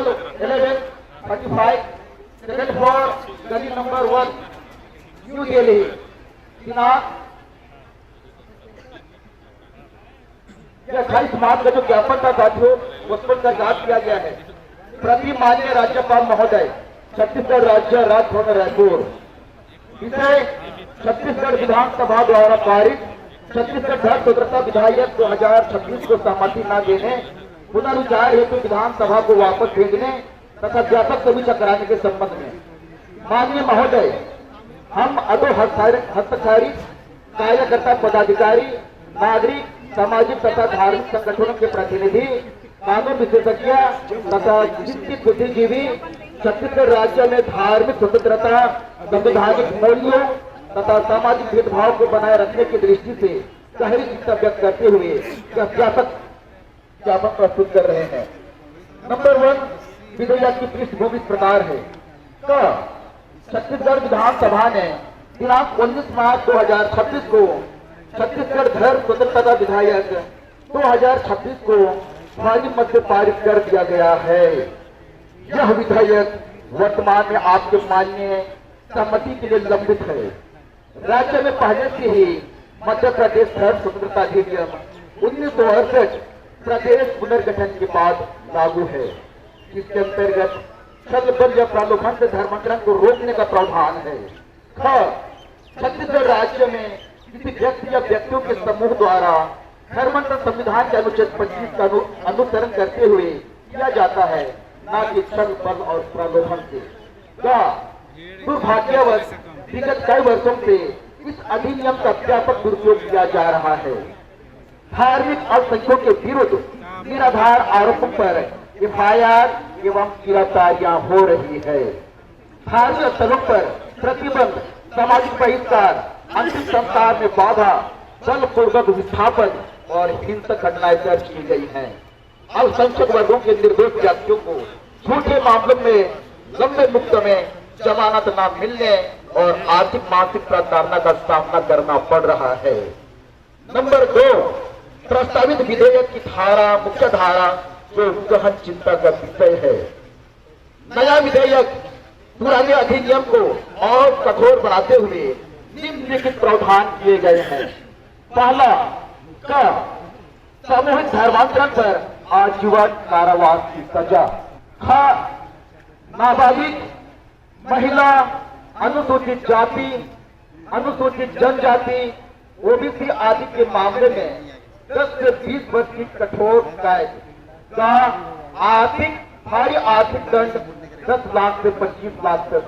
Article 11, 35, Second for गली number 1, new Delhi, दिनांक 28 मार्च का जो ज्ञापन था साथियों, उस पर जांच किया गया है। प्रति माननीय राज्यपाल महोदय, छत्तीसगढ़ राज्य राजभवन रायपुर, विषय छत्तीसगढ़ विधानसभा द्वारा पारित छत्तीसगढ़ धर्म स्वतंत्रता विधेयक 2026 को सहमति न देने, पुनर्विचार हेतु विधानसभा को वापस भेजने तथा व्यापक समीक्षा कराने के संबंध में माननीय महोदय, हम अदो हस्तक्षेपित कार्यकर्ता, पदाधिकारी, नागरिक, सामाजिक तथा धार्मिक संगठनों के प्रतिनिधि, कानून विशेषज्ञ तथा शिक्षित बुद्धिजीवी छत्तीसगढ़ राज्य में धार्मिक स्वतंत्रता, संवैधानिक मूल्यों तथा सामाजिक भेदभाव को बनाए रखने की दृष्टि से गहरी चिंता व्यक्त करते हुए व्यापक ज्ञापन प्रस्तुत कर रहे हैं। नंबर 1, विधेयक की पृष्ठभूमि इस प्रकार है। छत्तीसगढ़ विधानसभा ने दिनांक 19 मार्च 2026 को छत्तीसगढ़ धर्म स्वतंत्रता विधेयक 2026 को ध्वनि मत से पारित कर दिया गया है। यह विधेयक वर्तमान में आपके माननीय सहमति के लिए लंबित है। राज्य में पहले से ही मध्य प्रदेश धर्म स्वतंत्रता अधिनियम 1968 प्रदेश पुनर्गठन के बाद लागू है, जिसके अंतर्गत छल या प्रलोभन से धर्मांतरण को रोकने का प्रावधान है। छत्तीसगढ़ राज्य में किसी व्यक्ति या व्यक्तियों के समूह द्वारा धर्मांतरण संविधान के अनुच्छेद 25 का अनुसरण करते हुए किया जाता है, न कि छल बल और प्रलोभन से। दुर्भाग्यवश विगत कई वर्षों से इस अधिनियम का व्यापक दुरुपयोग किया जा रहा है। धार्मिक अल्पसंख्यकों के विरुद्ध निराधार आरोपों पर एफआईआर एवं गिरफ्तारियां हो रही है। धार्मिक स्थलों पर प्रतिबंध, सामाजिक बहिष्कार, अंतिम संस्कार में बाधा, बलपूर्वक विस्थापन और हिंसक घटनाएं दर्ज की गई हैं। अल्पसंख्यक वर्गों के निर्दोष व्यक्तियों को झूठे मामलों में लंबे मुक्त में जमानत न मिलने और आर्थिक मानसिक प्रताड़ना का सामना करना पड़ रहा है। नंबर 2, प्रस्तावित विधेयक की धारा, मुख्य धारा जो गहन चिंता का विषय है। नया विधेयक पुराने अधिनियम को और कठोर बनाते हुए निम्नलिखित प्रावधान किए गए हैं। पहला, सामूहिक धर्मांतरण पर आजीवन कारावास की सजा। नाबालिग, महिला, अनुसूचित जाति, अनुसूचित जनजाति, ओबीसी आदि के मामले में 10 से 20 वर्ष की कठोर कैद का भारी आर्थिक दंड 10 लाख से 25 लाख तक।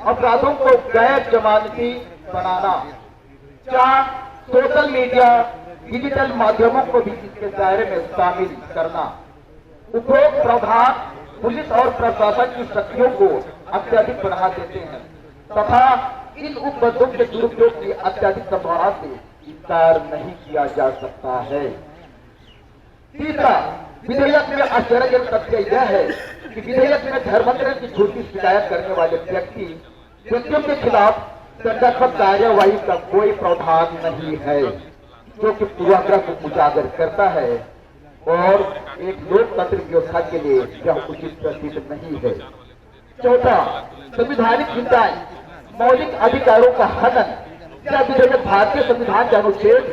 अपराधों को गैर जमानती बनाना। 4, सोशल मीडिया, डिजिटल माध्यमों को भी इसके दायरे में शामिल करना। उपरोक्त प्रावधान पुलिस और प्रशासन की शक्तियों को अत्यधिक बढ़ा देते हैं तथा इन उपबद्धों के दुरुपयोग की अत्यधिक संभावना से इनकार नहीं किया जा सकता है। तीसरा, विधेयक में आश्चर्यजनक तथ्य यह है कि विधेयक में धर्मांतरण की झूठी शिकायत करने वाले व्यक्तियों के खिलाफ दंडात्मक कार्यवाही का कोई प्रावधान नहीं है, जो कि पूर्वाग्रह को उजागर करता है और एक लोकतांत्रिक व्यवस्था के लिए यह उचित प्रतीत नहीं है। चौथा, संवैधानिक चिंताएं, मौलिक अधिकारों का हनन। यह विधेयक भारतीय संविधान के अनुच्छेद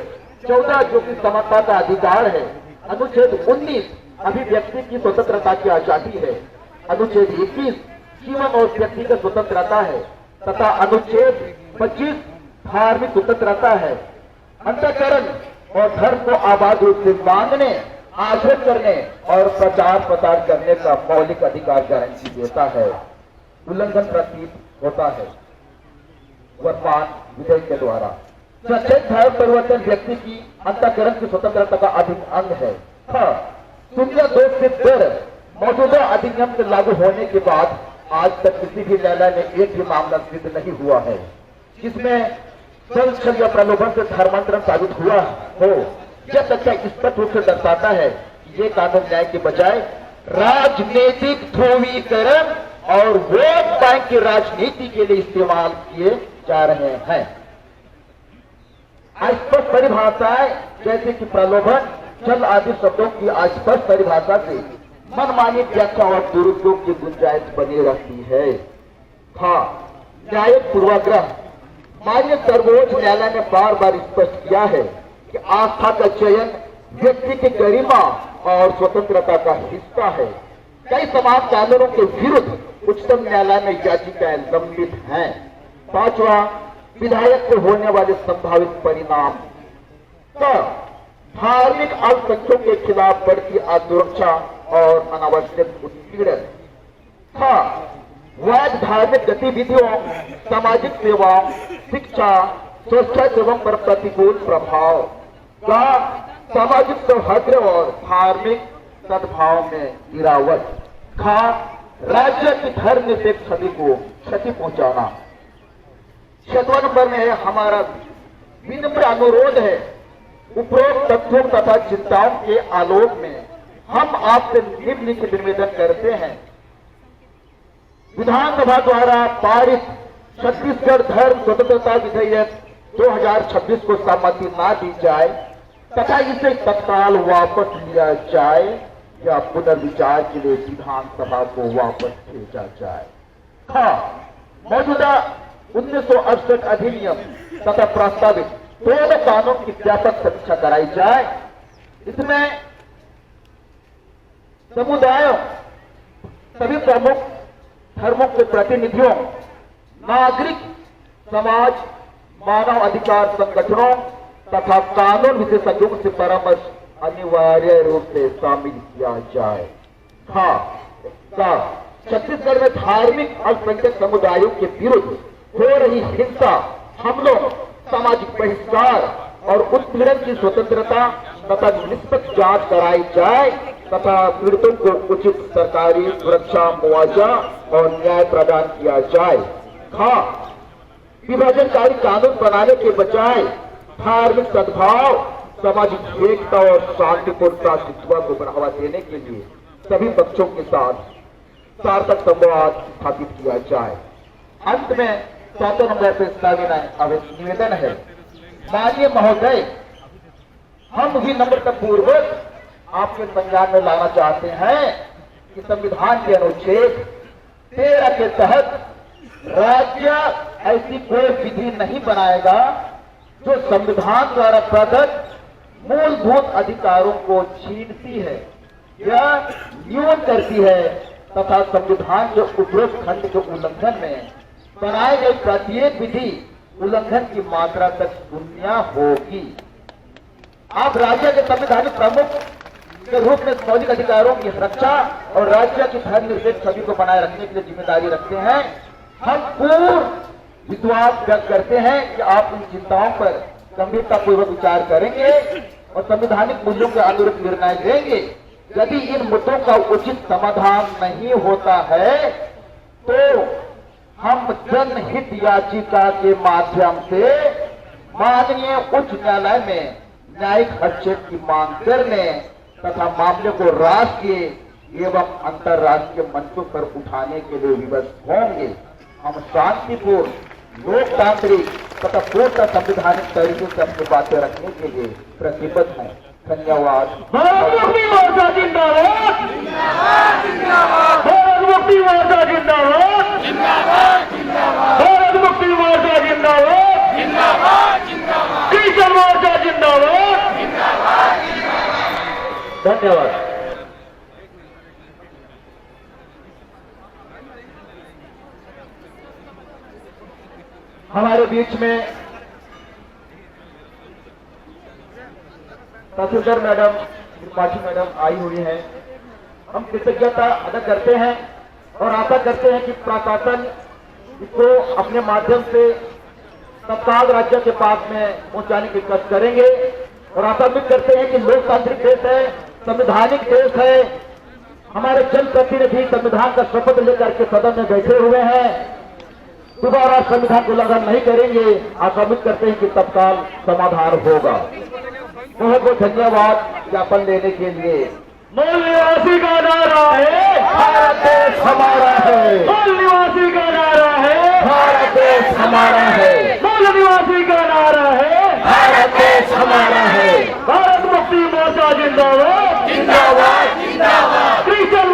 14 जो कि समानता का अधिकार है, अनुच्छेद 19 अभिव्यक्ति की स्वतंत्रता की आजादी है, अनुच्छेद 21 जीवन और व्यक्तिगत स्वतंत्रता है तथा अनुच्छेद 25 धार्मिक स्वतंत्रता है। अंतःकरण और धर्म को आबाद रूप से मांगने, आचरण करने और प्रचार प्रसार करने का मौलिक अधिकार गारंटी देता है। उल्लंघन प्रतीत होता है वर्तमान विधेयक के द्वारा। प्रत्येक धर्म परिवर्तन व्यक्ति की अंतःकरण की स्वतंत्रता का अधिक अंग है। 2 से दर मौजूदा अधिनियम के लागू होने के बाद आज तक किसी भी न्यायालय में एक भी मामला सिद्ध नहीं हुआ है जिसमें छल या प्रलोभन से धर्मांतरण साबित हुआ हो। यह तथ्य स्पष्ट रूप से दर्शाता है कि ये कानून न्याय के बजाय राजनीतिक ध्रुवीकरण और वोट बैंक की राजनीति के लिए इस्तेमाल किए जा रहे हैं। अस्पष्ट परिभाषाएं जैसे कि प्रलोभन, छल आदि शब्दों की अस्पष्ट परिभाषा से मनमानी व्याख्या और दुरुपयोग की गुंजाइश बनी रहती है। न्यायिक पूर्वाग्रह। माननीय सर्वोच्च न्यायालय ने बार बार स्पष्ट किया है कि आस्था का चयन व्यक्ति की गरिमा और स्वतंत्रता का हिस्सा है। कई समाज कानूनों के विरुद्ध उच्चतम न्यायालय में याचिकाएं लंबित हैं। पांचवा, विधायक से होने वाले संभावित परिणाम। धार्मिक अल्पसंख्यकों के खिलाफ बढ़ती असुरक्षा और अनावश्यक उत्पीड़न। वैध धार्मिक गतिविधियों, सामाजिक सेवाओं, शिक्षा, स्वच्छता सेवाओं पर प्रतिकूल प्रभाव। सामाजिक सौहार्द और धार्मिक सद्भाव में गिरावट। राज्य की धर्म निरपेक्ष छवि को क्षति पहुंचाना। 6वां नंबर में हमारा विनम्र अनुरोध है, उपरोक्त तथ्यों तथा चिंताओं के आलोक में हम आपसे निम्नलिखित निवेदन करते हैं। विधानसभा द्वारा पारित छत्तीसगढ़ धर्म स्वतंत्रता विधेयक 2026 को सहमति न दी जाए तथा इसे तत्काल वापस लिया जाए या पुनर्विचार के लिए विधानसभा को वापस भेजा जाए। मौजूदा 1968 अधिनियम तथा प्रस्तावित दोनों कानून की व्यापक समीक्षा कराई जाए। इसमें समुदायों, सभी प्रमुख धर्मों के प्रतिनिधियों, नागरिक समाज, मानव अधिकार संगठनों तथा कानून विशेषज्ञों से परामर्श अनिवार्य रूप से शामिल किया जाए। छत्तीसगढ़ में धार्मिक अल्पसंख्यक समुदायों के विरुद्ध हो रही हिंसा, हमलों, सामाजिक बहिष्कार और उत्पीड़न की स्वतंत्रता तथा निष्पक्ष जांच कराई जाए तथा पीड़ितों को उचित सरकारी सुरक्षा, मुआवजा और न्याय प्रदान किया जाए। विभाजनकारी कानून बनाने के बजाय धार्मिक सद्भाव, सामाजिक एकता और शांतिपूर्ण साथित्व को बढ़ावा देने के लिए सभी पक्षों के साथ सार्थक संवाद स्थापित किया जाए। अंत में 7वें नंबर पर निवेदन है, माननीय महोदय, हम विनम्रता पूर्वक आपके संज्ञान में लाना चाहते हैं कि संविधान के अनुच्छेद 13 के तहत राज्य ऐसी कोई विधि नहीं बनाएगा जो संविधान द्वारा प्रदत्त मूलभूत अधिकारों को छीनती है या न्यून करती है तथा संविधान के उपरोक्त खंड के उल्लंघन में बनाए गए प्रत्येक विधि उल्लंघन की मात्रा तक शून्य होगी। आप राज्य के संवैधानिक प्रमुख के रूप में मौलिक अधिकारों की रक्षा और राज्य की धर्मनिरपेक्ष छवि को बनाए रखने के लिए जिम्मेदारी रखते हैं। हम पूर्ण विश्वास व्यक्त करते हैं कि आप इन चिंताओं पर गंभीरतापूर्वक विचार करेंगे और संवैधानिक मूल्यों के अनुरूप निर्णय देंगे। यदि इन मुद्दों का उचित समाधान नहीं होता है तो हम जनहित याचिका के माध्यम से माननीय उच्च न्यायालय में न्यायिक हस्तक्षेप की मांग करने तथा मामले को राष्ट्रीय एवं अंतर्राष्ट्रीय मंचों पर उठाने के लिए विवश होंगे। हम शांतिपूर्ण, लोकतांत्रिक तथा पूर्ण संवैधानिक तरीके से अपनी बातें रखने के लिए प्रतिबद्ध हैं। धन्यवाद। भारत मुक्ति मोर्चा जिंदाबाद, भारत मुक्ति मोर्चा जिंदाबाद, भारत मुक्ति मोर्चा जिंदाबाद, किसान मोर्चा जिंदाबाद। धन्यवाद। हमारे बीच में तहसीलदार मैडम, त्रिपाठी मैडम आई हुई हैं। हम कृतज्ञता अदा करते हैं और आशा करते हैं कि प्रशासन इसको अपने माध्यम से तत्काल राज्य के पास में पहुंचाने की कोशिश करेंगे और आशान्वित करते हैं कि लोकतांत्रिक देश है, संवैधानिक देश है। हमारे जनप्रतिनिधि संविधान का शपथ लेकर के सदन में बैठे हुए हैं, दोबारा संविधान को उल्लंघन नहीं करेंगे। आशान्वित करते हैं कि तत्काल समाधान होगा। बहुत बहुत धन्यवाद ज्ञापन लेने के लिए। मूल निवासी का नारा है, भारत देश हमारा है। मूल निवासी का नारा है, भारत देश हमारा है। मूल निवासी का नारा है, भारत देश हमारा है। भारत मुक्ति मोर्चा जिंदाबाद, जिंदाबाद जिंदाबाद। क्रिश्चियन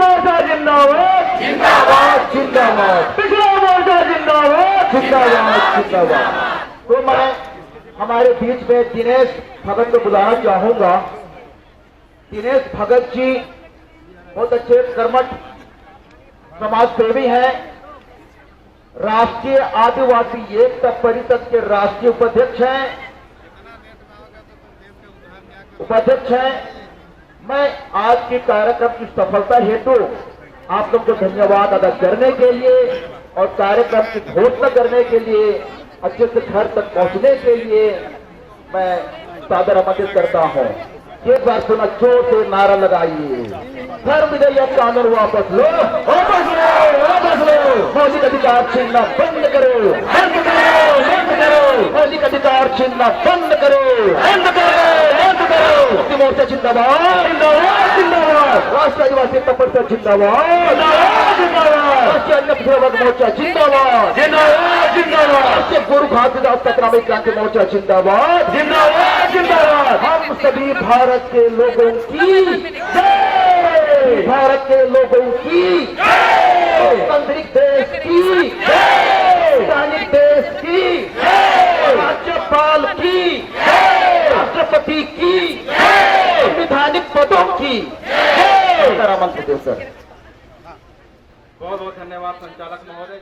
जिंदाबाद जिंदाबाद जिंदाबाद पिछड़ा मोर्चा जिंदाबाद जिंदाबाद जिंदाबाद। तो मैं हमारे बीच में दिनेश भगत को बुलाना चाहूंगा। दिनेश भगत जी बहुत अच्छे कर्मठ समाज सेवी हैं, राष्ट्रीय आदिवासी एकता परिषद के राष्ट्रीय उपाध्यक्ष हैं। मैं आज के कार्यक्रम की सफलता हेतु आप लोग को धन्यवाद अदा करने के लिए और कार्यक्रम की घोषणा करने के लिए, अच्छे से घर तक पहुंचने के लिए मैं सादर आमंत्रित करता हूं। एक बार सुना, जोर से नारा लगाइए, धर्म विधेयक कानून वापस लो, वापस लो, वापस लो, मौलिक अधिकार छीनना बंद करो, बंद करो, बंद करो, मौलिक अधिकार छीनना बंद करो, बंद करो, बंद करो। मुक्ति मोर्चा जिंदाबाद जिंदाबाद जिंदाबाद, राष्ट्रीय आदिवासी एकता परिषद जिंदाबाद जिंदाबाद जिंदाबाद, राष्ट्रीय अन्य पिछड़ा वर्ग मोर्चा जिंदाबाद जिंदाबाद जिंदाबाद, राष्ट्रीय गोरु घासीदास तकरामी क्रांति मोर्चा जिंदाबाद जिंदाबाद जिंदाबाद। हम सभी भारत के लोगों की जय, भारत के लोगों की जय, लोकतांत्रिक देश की जय, संवैधानिक देश की जय, राज्यपाल की जय, राष्ट्रपति की जय, संवैधानिक पदों की जय। मंत्री सर, बहुत बहुत धन्यवाद संचालक महोदय।